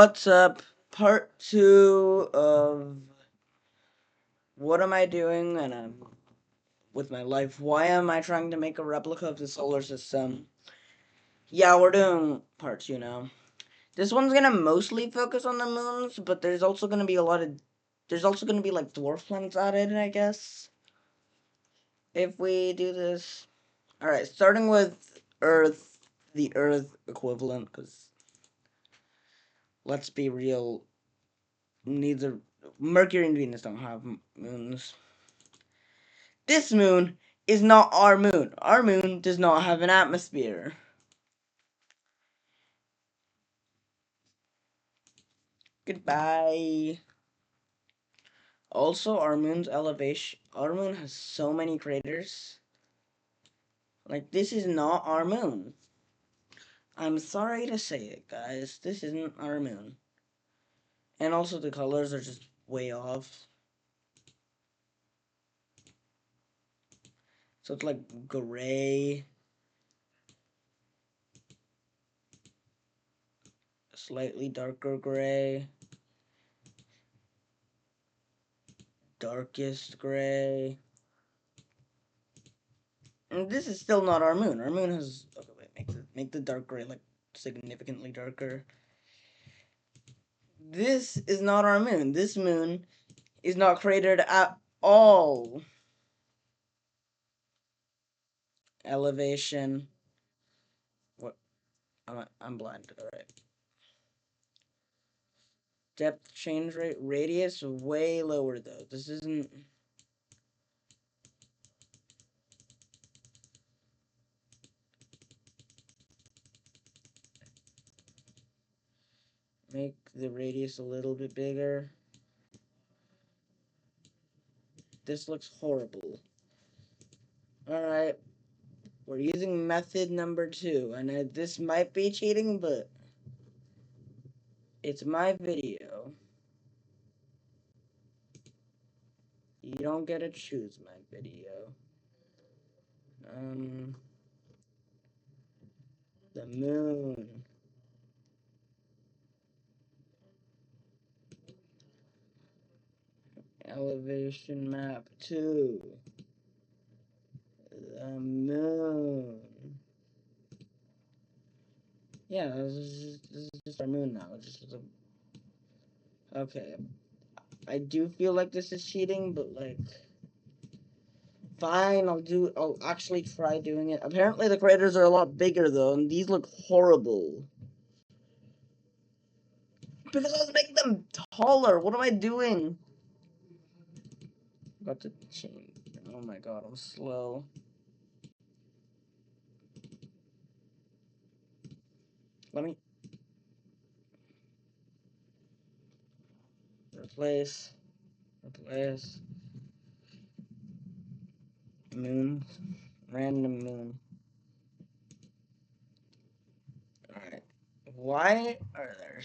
What's up? Part 2 of what am I doing and with my life? Why am I trying to make a replica of the solar system? Yeah, we're doing part 2 now. This one's gonna mostly focus on the moons, but there's also gonna be there's also gonna be like dwarf planets added, I guess. If we do this. Alright, starting with Earth, the Earth equivalent, because let's be real, neither Mercury and Venus don't have moons. This moon is not our moon. Our moon does not have an atmosphere. Goodbye. Also, our moon's elevation. Our moon has so many craters. Like, this is not our moon. I'm sorry to say it, guys. This isn't our moon. And also, the colors are just way off. So it's like gray, slightly darker gray, darkest gray. And this is still not our moon. Our moon has. Okay, wait, make the dark gray like significantly darker. This is not our moon. This moon is not cratered at all. Elevation. What? I'm blind. All right. Depth change rate. Radius way lower though. This isn't. Make the radius a little bit bigger. This looks horrible. Alright. We're using method number 2. And this might be cheating, but it's my video. You don't get to choose my video. The moon. Elevation map 2. The moon. Yeah, this is just our moon now. Okay. I do feel like this is cheating, but like, fine. I'll actually try doing it. Apparently, the craters are a lot bigger though, and these look horrible. Because I was making them taller. What am I doing? Got to change. Oh my god, I'm slow. Let me replace moon, random moon. Alright. Why are there...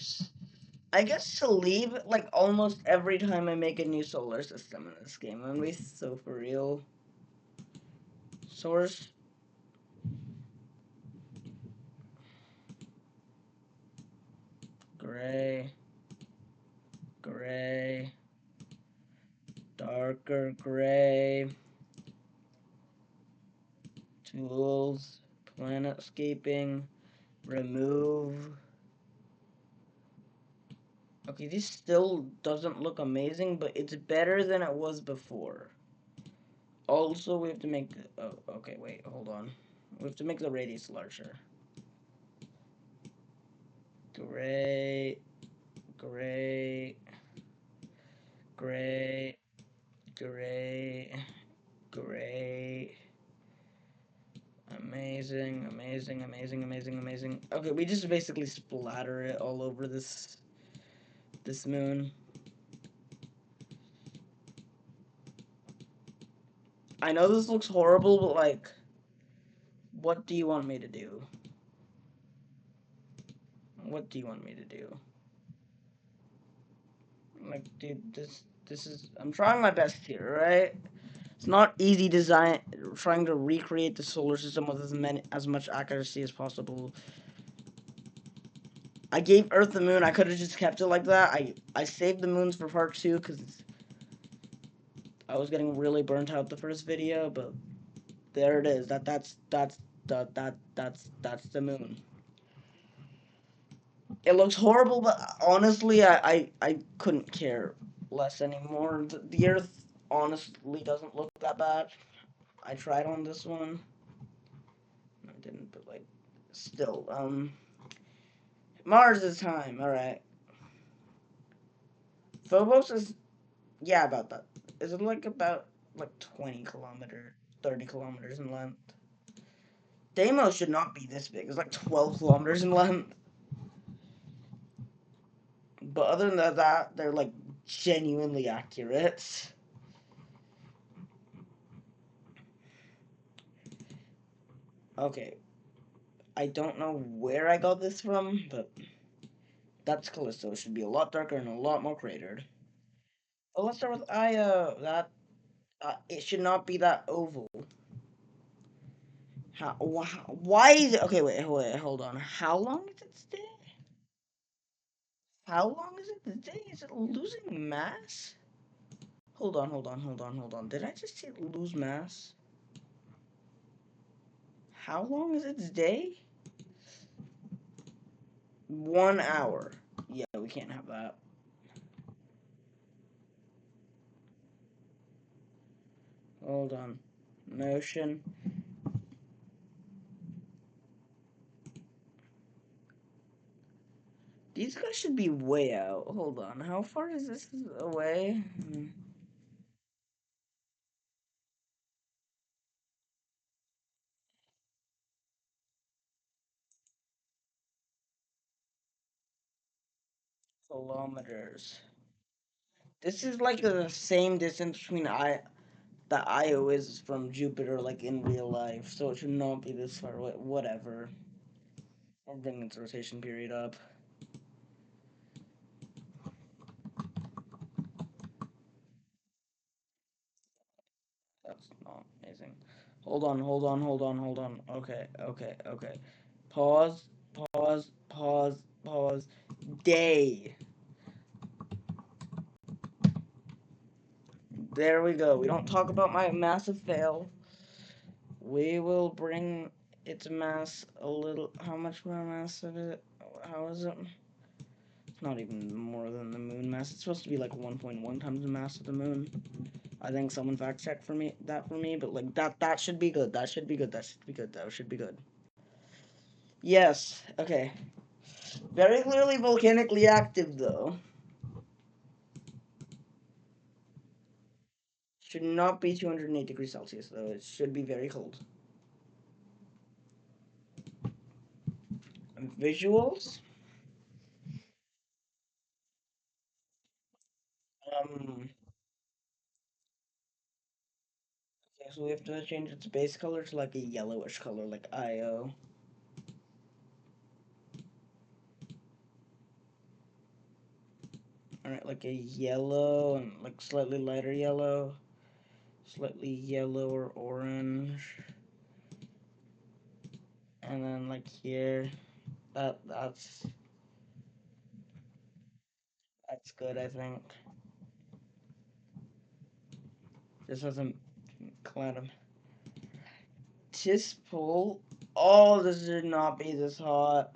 I guess to leave, like, almost every time I make a new solar system in this game. I'm gonna be so for real. Source. Gray. Gray. Darker gray. Tools. Planetscaping. Remove. Okay, this still doesn't look amazing, but it's better than it was before. Also, we have to make... Oh, okay, wait, hold on. We have to make the radius larger. Gray... Gray... Gray... Gray... Gray... Amazing, amazing, amazing, amazing, amazing. Okay, we just basically splatter it all over this moon. I know this looks horrible, but like, what do you want me to do? What do you want me to do? Like, dude, this is... I'm trying my best here, right? It's not easy trying to recreate the solar system with as much accuracy as possible. I gave Earth the moon. I could have just kept it like that. I saved the moons for part 2 because I was getting really burnt out the first video, but there it is. That's the moon. It looks horrible, but honestly, I couldn't care less anymore. The Earth honestly doesn't look that bad. I tried on this one. I didn't, but like, still, Mars is time. All right. Phobos is, yeah, about that. Is it like about like 20 kilometers, 30 kilometers in length? Deimos should not be this big. It's like 12 kilometers in length. But other than that, they're like genuinely accurate. Okay, I don't know where I got this from, but that's Callisto. It should be a lot darker and a lot more cratered. Oh, let's start with Io. It should not be that oval. Why is it? Okay, wait, hold on. How long is it stay? How long is it today? Is it losing mass? Hold on. Did I just say lose mass? How long is its day? 1 hour. Yeah, we can't have that. Hold on. Motion. These guys should be way out. Hold on. How far is this away? Kilometers. This is like the same distance between that Io is from Jupiter, like in real life. So it should not be this far away. Whatever. I'll bring its rotation period up. That's not amazing. Hold on. Okay. Pause. Day. There we go. We don't talk about my massive fail. We will bring its mass a little. How much more mass is it? How is it? It's not even more than the moon mass. It's supposed to be like 1.1 times the mass of the moon. I think someone fact checked for me, but like that should be good. That should be good. That should be good. Yes. Okay. Very clearly volcanically active though. Should not be 208 degrees Celsius though. It should be very cold. Visuals. Um. Okay, so we have to change its base color to like a yellowish color, like Io. Alright, like a yellow and like slightly lighter yellow, slightly yellow or orange, and then like here, that's good. I think this has a cloud of Tispol. Oh, this should not be this hot.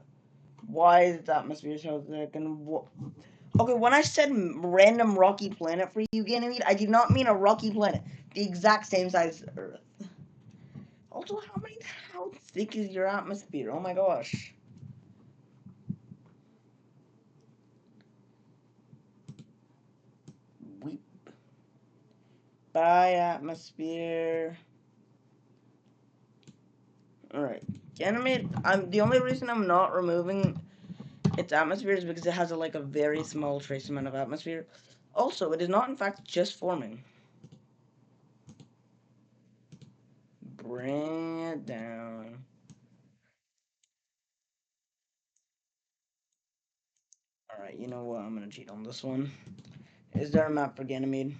Why is the atmosphere so thick? And okay, when I said random rocky planet for you, Ganymede, I did not mean a rocky planet. The exact same size as Earth. Also, how thick is your atmosphere? Oh my gosh. Weep. By atmosphere. Alright. Ganymede, the only reason I'm not removing its atmosphere is because it has like a very small trace amount of atmosphere. Also, it is not in fact just forming. Bring it down. Alright, you know what? I'm gonna cheat on this one. Is there a map for Ganymede?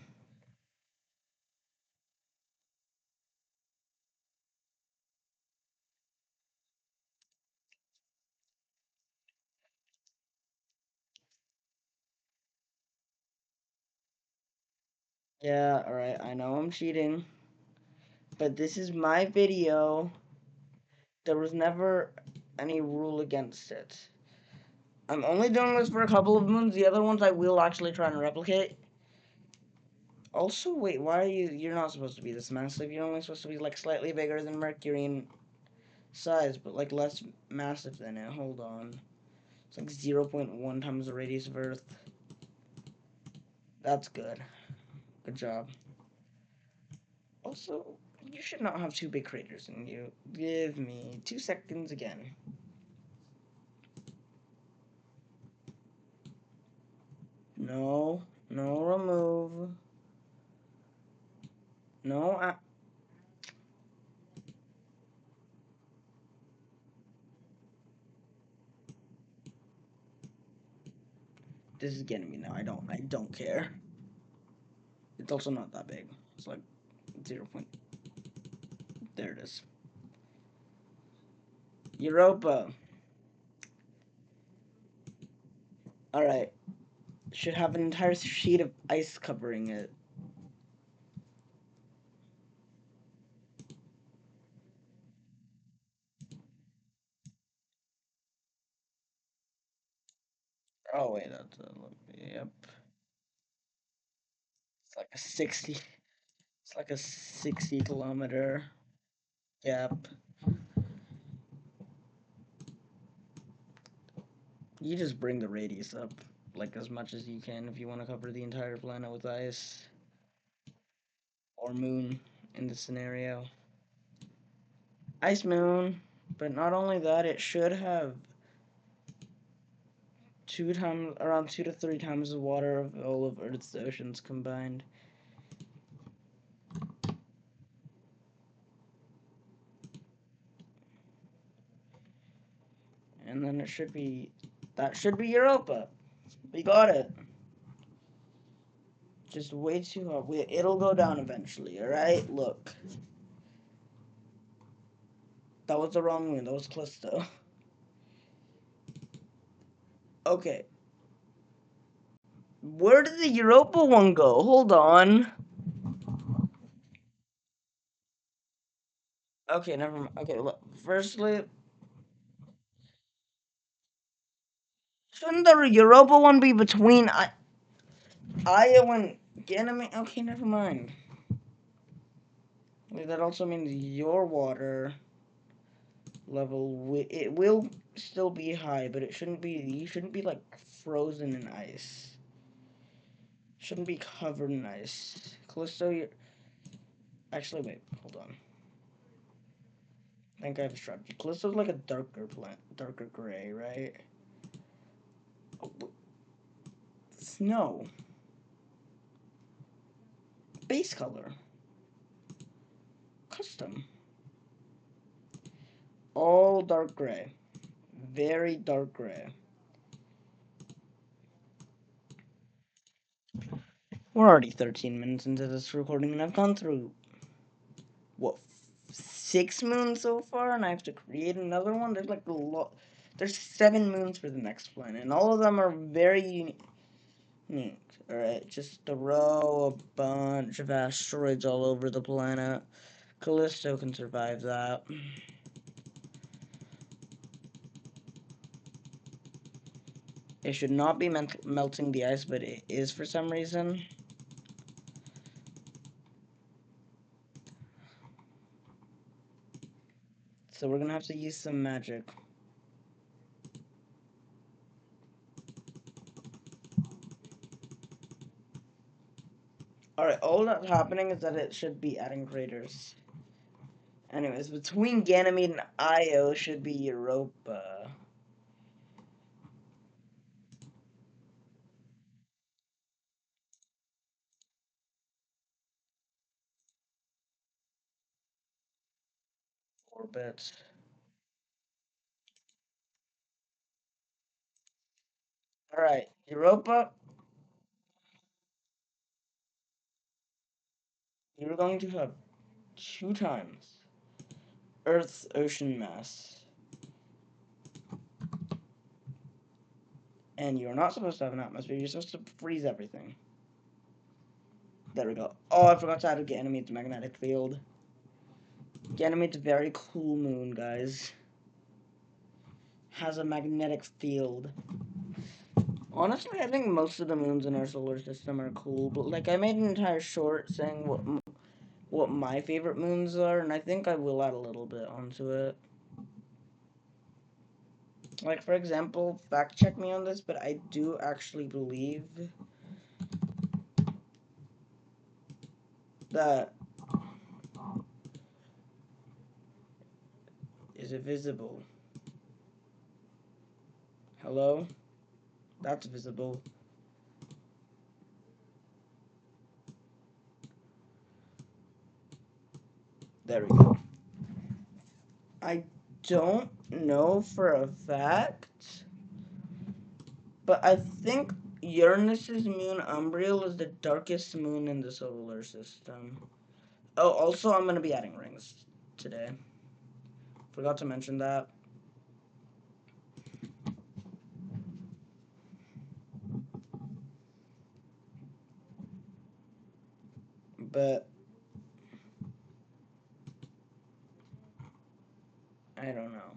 Yeah, alright, I know I'm cheating, but this is my video. There was never any rule against it. I'm only doing this for a couple of moons. The other ones I will actually try and replicate. Also, wait, why are you're not supposed to be this massive. You're only supposed to be, like, slightly bigger than Mercury in size, but, like, less massive than it. Hold on. It's like 0.1 times the radius of Earth. That's good. Good job. Also, you should not have two big craters in you. Give me 2 seconds again. No. No, remove. No, this is getting me now. I don't care. It's also not that big. It's like 0. There it is. Europa. Alright. Should have an entire sheet of ice covering it. Oh wait, that's yep. It's like a 60. It's like a 60 kilometer gap. You just bring the radius up like as much as you can if you want to cover the entire planet with ice or moon in this scenario. Ice moon, but not only that, it should have around 2 to 3 times the water of all of Earth's oceans combined. And then that should be Europa. We got it. Just way too hard. It'll go down eventually, alright? Look. That was the wrong moon. That was Callisto. Okay. Where did the Europa one go? Hold on. Okay, never mind. Okay, look. Firstly, shouldn't the Europa one be between Io and Ganymede? Okay, never mind. That also means your water level it will still be high, but it shouldn't be. You shouldn't be like frozen in ice. Shouldn't be covered in ice. Callisto, you actually wait. Hold on. I think I have a strategy. Callisto's like a darker gray, right? Oh, snow. Base color. Custom. All dark gray. Very dark gray. We're already 13 minutes into this recording, and I've gone through, what, 6 moons so far, and I have to create another one? There's like a lot. There's 7 moons for the next planet, and all of them are very unique. Alright, just throw a bunch of asteroids all over the planet. Callisto can survive that. It should not be melting the ice, but it is for some reason. So we're gonna have to use some magic. Alright, all that's happening is that it should be adding craters. Anyways, between Ganymede and Io should be Europa. Orbit. Alright, Europa, you're going to have 2 times Earth's ocean mass. And you're not supposed to have an atmosphere, you're supposed to freeze everything. There we go. Oh, I forgot to add Ganymede's magnetic field. Ganymede's a very cool moon, guys. Has a magnetic field. Honestly, I think most of the moons in our solar system are cool, but like I made an entire short saying what my favorite moons are, and I think I will add a little bit onto it. Like for example, fact check me on this, but I do actually believe that is it visible? Hello? That's visible. There we go. I don't know for a fact, but I think Uranus's moon Umbriel is the darkest moon in the solar system. Oh, also I'm gonna be adding rings today. Forgot to mention that. But I don't know.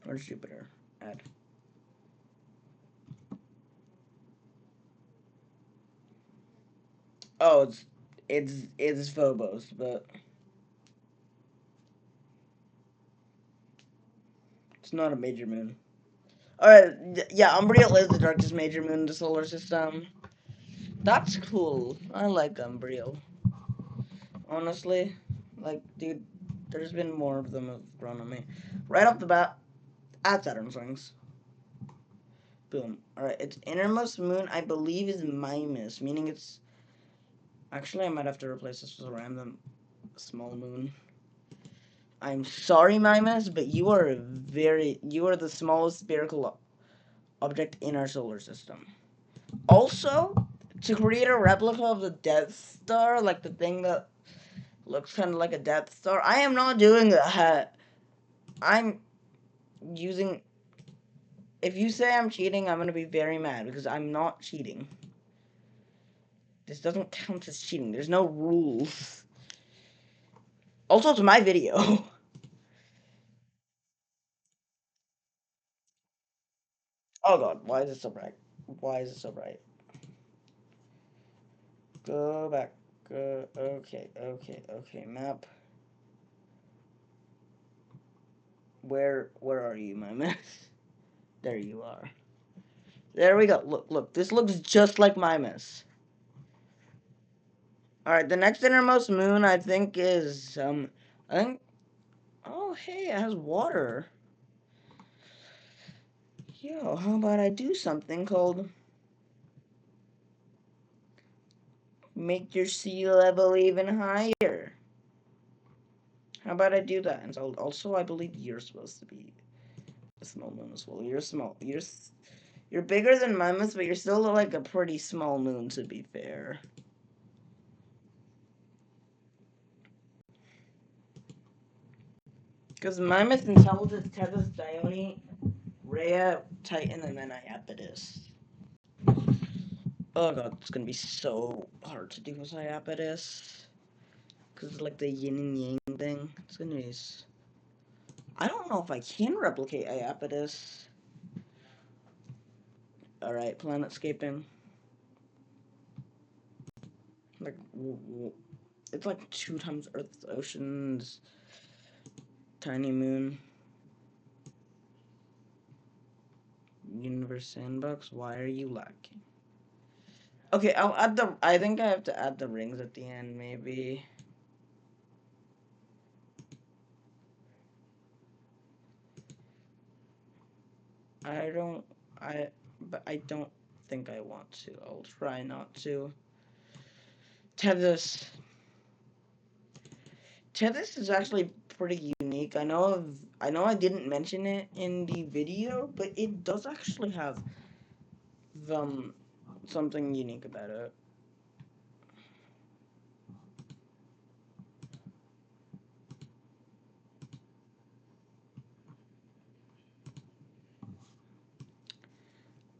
Where's Jupiter? Add. Oh, it's Phobos, but it's not a major moon. Alright, yeah, Umbriel is the darkest major moon in the solar system. That's cool. I like Umbriel. Honestly. Like, dude, there's been more of them have grown on me. Right off the bat, add Saturn's rings. Boom. Alright, its innermost moon, I believe, is Mimas, meaning it's... Actually, I might have to replace this with a random small moon. I'm sorry, Mimas, but you are the smallest spherical object in our solar system. Also, to create a replica of the Death Star, like the thing that looks kind of like a Death Star, I am not doing that. I'm using... If you say I'm cheating, I'm gonna be very mad, because I'm not cheating. This doesn't count as cheating. There's no rules. Also, it's my video. Oh god, why is it so bright? Why is it so bright? Go back. Go. Okay, okay. Map. Where are you, my man? There you are. There we go. Look. This looks just like Mimas. Alright, the next innermost moon, I think, is, I think... Oh, hey, it has water. Yo, how about I do something called... Make your sea level even higher. How about I do that? And also, I believe you're supposed to be a small moon as well. You're small. You're bigger than Mammoth, but you're still like a pretty small moon, to be fair. Because Mammoth, Intelligence, Tethys, Dione, Rhea, Titan, and then Iapetus. Oh god, it's gonna be so hard to do with Iapetus. Because it's like the yin and yang thing. It's gonna be... I don't know if I can replicate Iapetus. Alright, planetscaping. Like, it's like 2 times Earth's oceans. Tiny moon. Universe sandbox. Why are you lacking? Okay, I'll add the... I think I have to add the rings at the end, maybe. I don't... But I don't think I want to. I'll try not to. Tethys. Tethys is actually pretty unique. I know I didn't mention it in the video, but it does actually have something unique about it.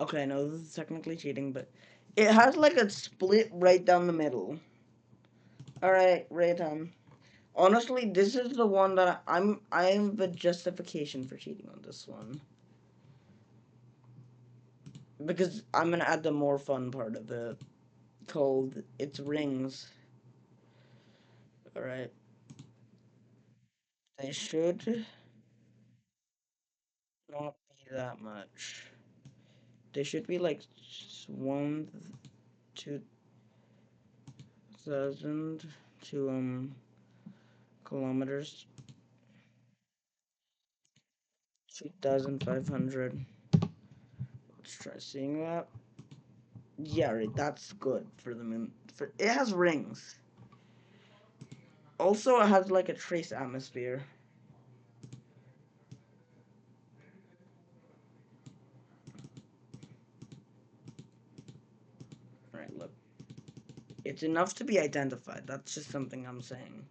Okay, I know this is technically cheating, but it has like a split right down the middle. Alright, Rayton. Honestly, this is the one that I'm the justification for cheating on this one. Because I'm gonna add the more fun part of it called its rings. Alright. They should not be that much. They should be like 1,000 to kilometers. 2,500. Let's try seeing that. Yeah, right. That's good for the moon. For it has rings. Also, it has like a trace atmosphere. Right. Look, it's enough to be identified. That's just something I'm saying.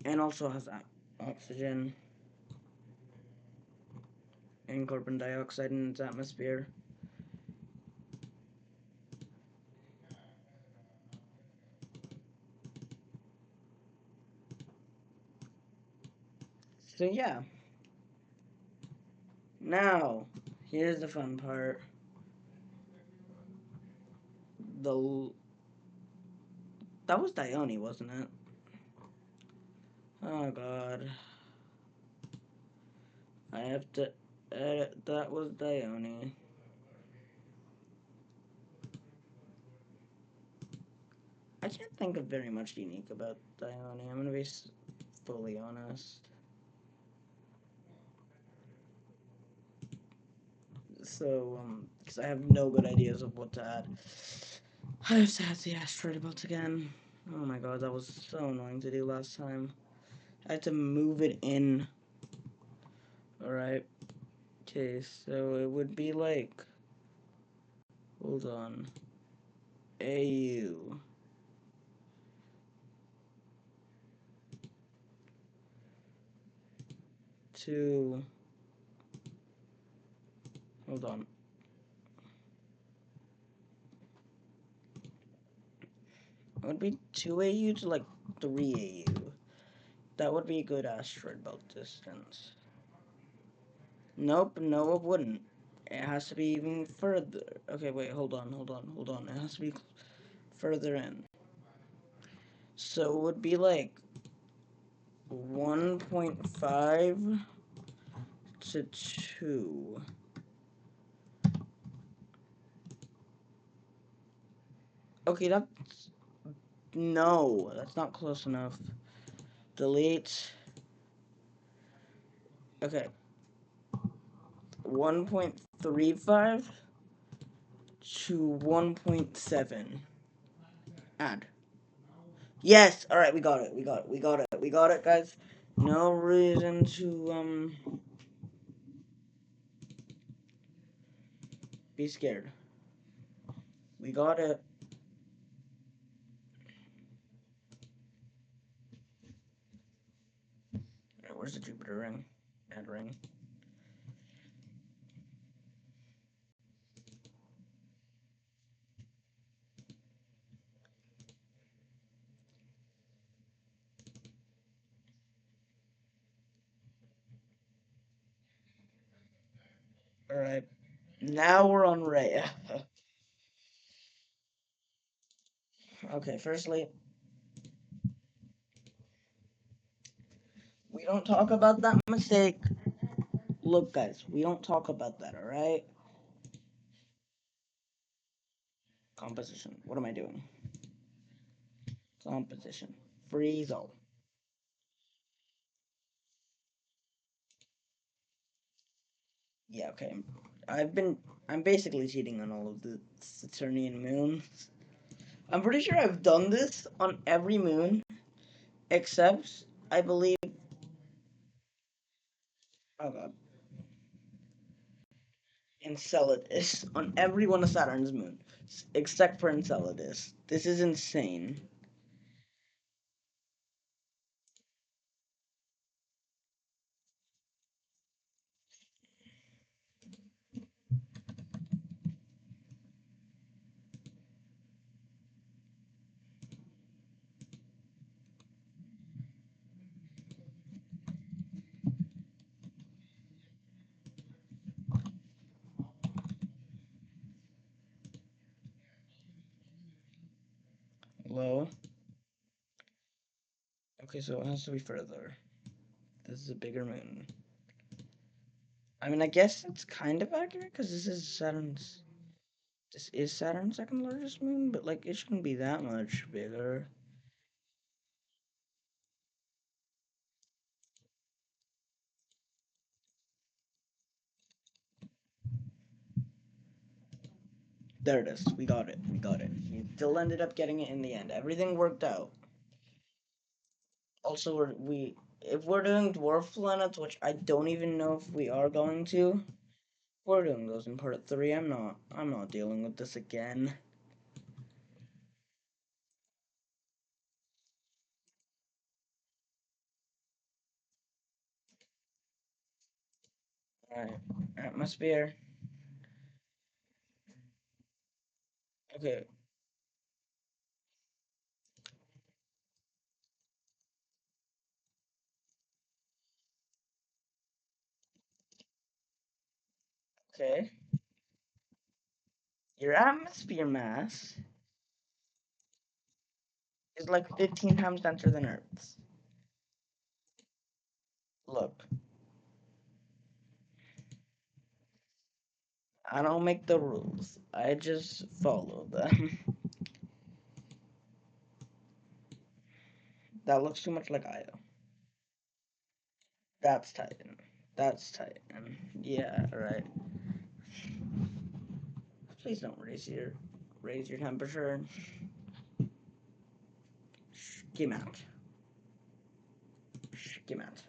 And also has oxygen and carbon dioxide in its atmosphere. So yeah. Now, here's the fun part. The that was Dione, wasn't it? Oh god. I have to edit. That was Dione. I can't think of very much unique about Dione. I'm gonna be fully honest. So, because I have no good ideas of what to add. I have to add the asteroid belt again. Oh my god, that was so annoying to do last time. I had to move it in. Alright. Okay, so it would be like. Hold on. AU. To. Hold on. It would be 2 AU to like 3 AU. That would be a good asteroid belt distance. Nope, no, it wouldn't. It has to be even further. Okay, wait, hold on. It has to be further in. So it would be like 1.5 to 2. Okay, that's. No, that's not close enough. Delete. Okay. 1.35 to 1.7. Add. Yes. All right, we got it. We got it, guys. No reason to be scared. We got it. Right, where's the Jupiter ring? Add ring. All right. Now we're on Rhea. Okay. Firstly, we don't talk about that mistake. Look, guys, we don't talk about that. All right. Composition. What am I doing? Composition. Freeze all. Yeah. Okay. I've been. I'm basically cheating on all of the Saturnian moons. I'm pretty sure I've done this on every moon except I believe. Oh god. Enceladus on every one of Saturn's moons except for Enceladus. This is insane. Okay, so it has to be further. This is a bigger moon. I mean, I guess it's kind of accurate because this is Saturn's. This is Saturn's second largest moon, but like it shouldn't be that much bigger. There it is. We got it. We got it. We still ended up getting it in the end. Everything worked out. Also, if we're doing dwarf planets, which I don't even know if we are going to, we're doing those in part 3. I'm not dealing with this again. Alright. Atmosphere. Okay. Okay. Your atmosphere mass is like 15 times denser than Earth's. Look, I don't make the rules. I just follow them. That looks too much like Io. That's Titan. That's Titan. Yeah, right. Please don't raise your temperature. Schemant. Schemant.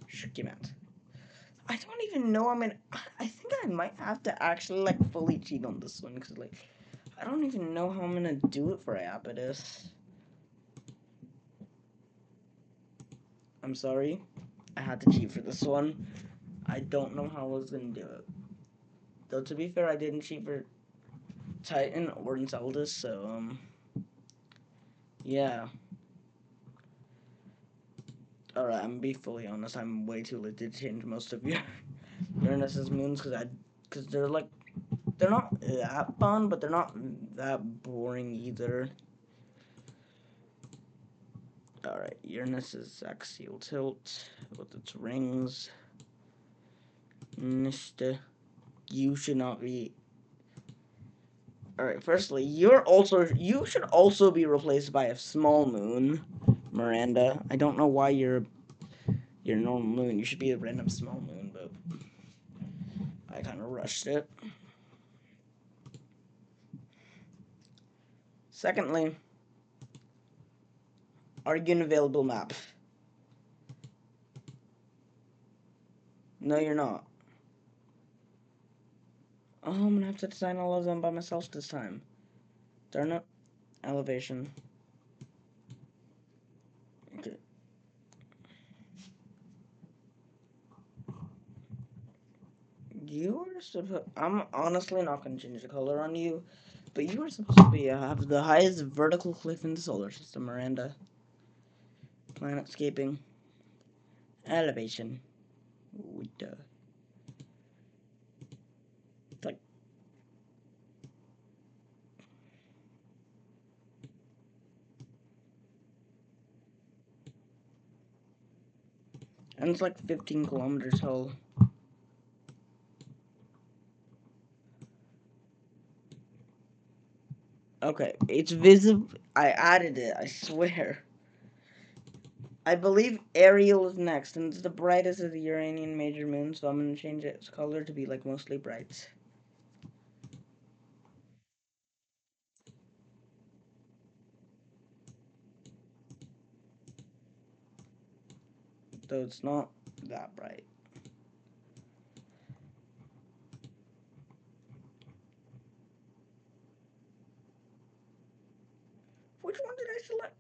Schemant. I don't even know. I mean, I think I might have to actually like fully cheat on this one because like I don't even know how I'm gonna do it for Iapetus. I'm sorry. I had to cheat for this one. I don't know how I was gonna do it. Though to be fair, I didn't cheat for Titan or Enceladus, so yeah. Alright, I'm gonna be fully honest. I'm way too late to change most of your Uranus's moons because they're not that fun, but they're not that boring either. Alright, Uranus's axial tilt with its rings. Nista, you should not be. Alright, firstly, you should also be replaced by a small moon, Miranda. I don't know why you're a normal moon. You should be a random small moon, but I kind of rushed it. Secondly, are you an available map? No, you're not. Oh, I'm gonna have to design all of them by myself this time. Darn it. Elevation. Okay. You are supposed. I'm honestly not gonna change the color on you, but you are supposed to be have the highest vertical cliff in the solar system, Miranda. Planetscaping. Elevation. What the? It's like. And it's like 15 kilometers tall. Okay, it's visible. I added it, I swear. I believe Ariel is next, and it's the brightest of the Uranian major moon, so I'm gonna change its color to be like mostly bright. Though it's not that bright. Which one did I select?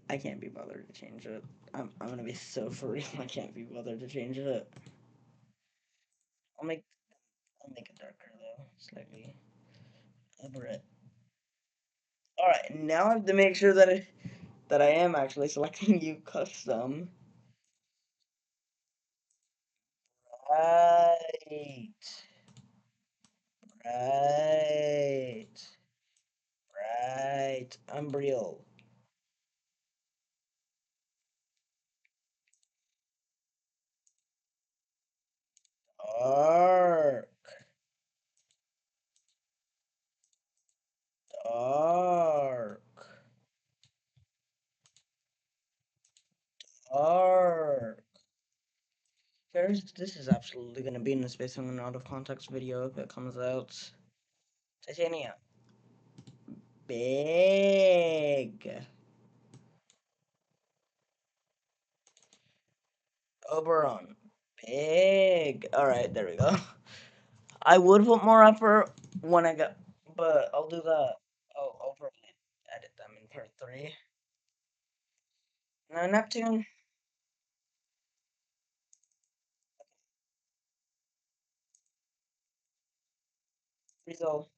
I can't be bothered to change it. I'm gonna be so for real. I can't be bothered to change it. I'll make I'll make it darker though, slightly over it. All right, now I have to make sure that I am actually selecting you custom. Right, right. Right. Umbriel. Dark. Dark. Dark. This is absolutely gonna be in the Space on an out of context video if it comes out. Titania. Big. Oberon. Big. Alright, there we go. I would put more effort when I got, but I'll do that. I'll probably edit them in part 3. Now, Neptune. Result.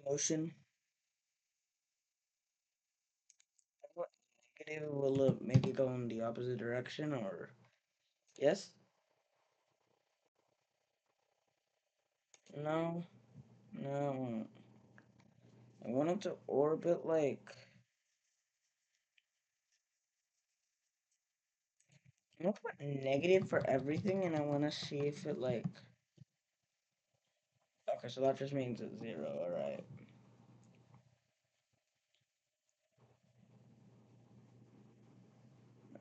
Motion. What negative will it maybe go in the opposite direction or yes? No. No. I want it to orbit like I'm gonna put negative for everything and I wanna see if it like okay, so that just means it's 0, alright.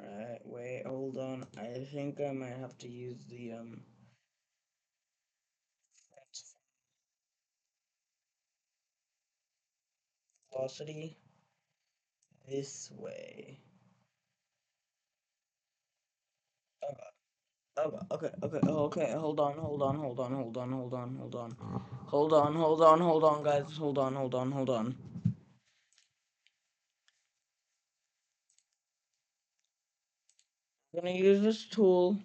Alright, wait, hold on. I think I might have to use the velocity this way. Okay, okay. Hold on. Guys. Hold on. I'm gonna use this tool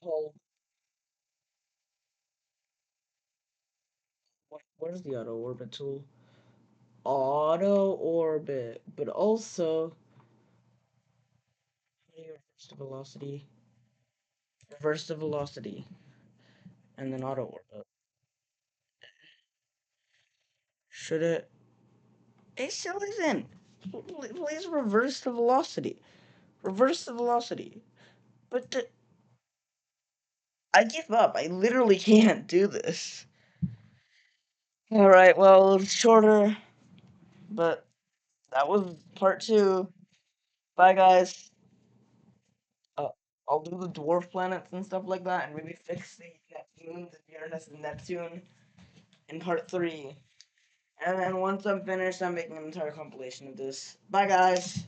called. Where's the auto orbit tool? Auto orbit, but also how do you reverse the velocity? Reverse the velocity, and then auto orbit. Should it? It still isn't. Please reverse the velocity. Reverse the velocity. But I give up. I literally can't do this. Alright, well, it's shorter, but that was part 2. Bye, guys. Uh, I'll do the dwarf planets and stuff like that, and maybe fix the Neptune, the Uranus, and Neptune in part 3. And then once I'm finished, I'm making an entire compilation of this. Bye, guys.